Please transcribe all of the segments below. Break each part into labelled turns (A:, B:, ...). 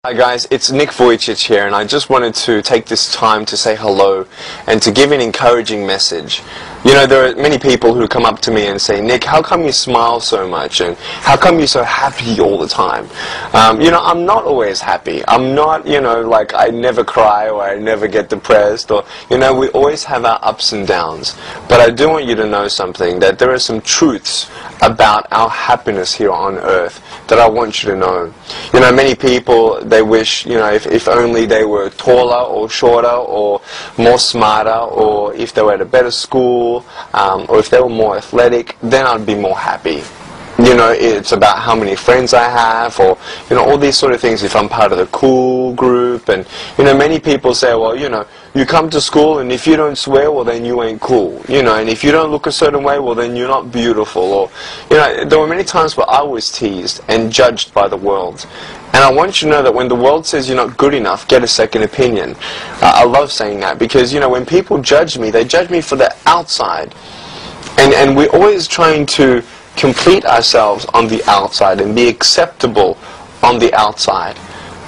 A: Hi guys, it's Nick Vujicic here, and I just wanted to take this time to say hello and to give an encouraging message. You know, there are many people who come up to me and say, Nick, how come you smile so much, and how come you're so happy all the time? You know, I'm not always happy. I'm not, you know, like I never cry or I never get depressed, or, you know, we always have our ups and downs. But I do want you to know something, that there are some truths about our happiness here on earth that I want you to know. You know, many people, they wish, you know, if only they were taller or shorter or more smarter, or if they were at a better school, or if they were more athletic, then I'd be more happy. You know, it's about how many friends I have, or, you know, all these sort of things, if I'm part of the cool group. And, you know, many people say, well, you know, you come to school and if you don't swear, well, then you ain't cool. You know, and if you don't look a certain way, well, then you're not beautiful. Or, you know, there were many times where I was teased and judged by the world. And I want you to know that when the world says you're not good enough, get a second opinion. I love saying that because, you know, when people judge me, they judge me for the outside. And we're always trying to complete ourselves on the outside and be acceptable on the outside.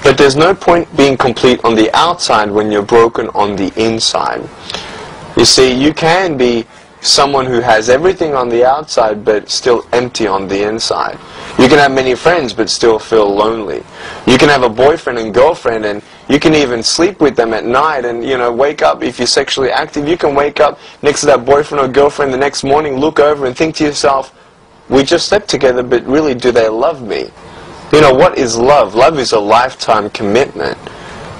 A: But there's no point being complete on the outside when you're broken on the inside. You see, you can be someone who has everything on the outside but still empty on the inside. You can have many friends but still feel lonely. You can have a boyfriend and girlfriend, and you can even sleep with them at night and, you know, wake up, if you're sexually active, you can wake up next to that boyfriend or girlfriend the next morning, look over and think to yourself, we just slept together, but really, do they love me? You know, what is love? Love is a lifetime commitment.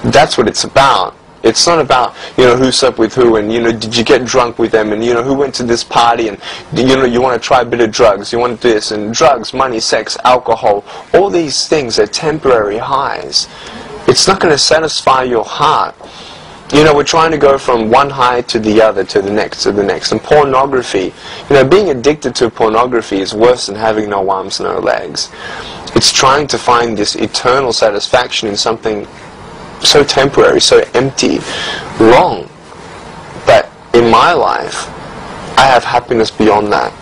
A: That's what it's about. It's not about, you know, who slept with who, and, you know, did you get drunk with them, and, you know, who went to this party, and, you know, you want to try a bit of drugs, you want this, and drugs, money, sex, alcohol, all these things are temporary highs. It's not going to satisfy your heart. You know, we're trying to go from one high to the other, to the next, to the next. And pornography, you know, being addicted to pornography is worse than having no arms, no legs. It's trying to find this eternal satisfaction in something so temporary, so empty, wrong. But in my life, I have happiness beyond that.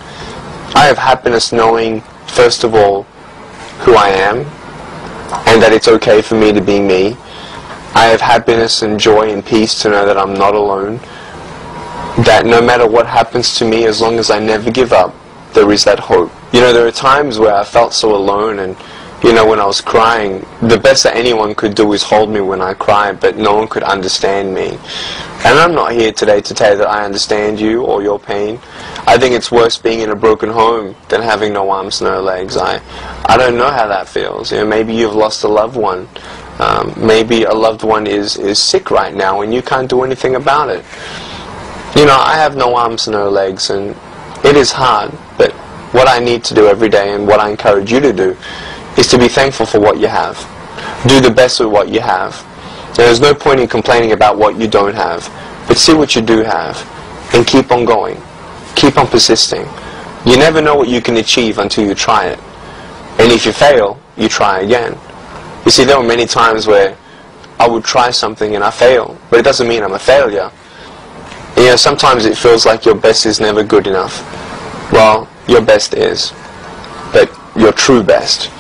A: I have happiness knowing, first of all, who I am, and that it's okay for me to be me. I have happiness and joy and peace to know that I'm not alone, that no matter what happens to me, as long as I never give up, there is that hope. You know, there are times where I felt so alone, and, you know, when I was crying, the best that anyone could do is hold me when I cry, but no one could understand me. And I'm not here today to tell you that I understand you or your pain. I think it's worse being in a broken home than having no arms, no legs. I don't know how that feels. You know, maybe you've lost a loved one. Maybe a loved one is sick right now and you can't do anything about it. You know, I have no arms, no legs, and it is hard, but what I need to do every day, and what I encourage you to do, is to be thankful for what you have. Do the best with what you have. There's no point in complaining about what you don't have, but see what you do have, and keep on going. Keep on persisting. You never know what you can achieve until you try it. And if you fail, you try again. You see, there were many times where I would try something and I fail, but it doesn't mean I'm a failure. And, you know, sometimes it feels like your best is never good enough. Well, your best is, but your true best.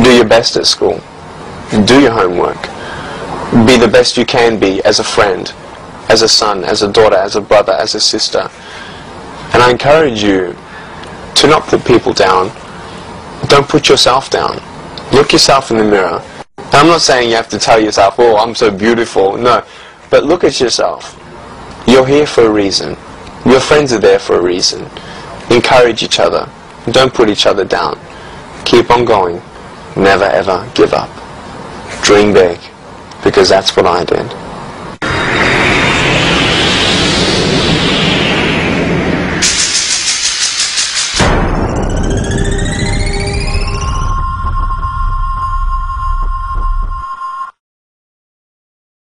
A: Do your best at school. Do your homework. Be the best you can be as a friend, as a son, as a daughter, as a brother, as a sister. And I encourage you to not put people down. Don't put yourself down. Look yourself in the mirror. And I'm not saying you have to tell yourself, oh, I'm so beautiful. No. But look at yourself. You're here for a reason. Your friends are there for a reason. Encourage each other. Don't put each other down. Keep on going. Never ever give up. Dream big. Because that's what I did.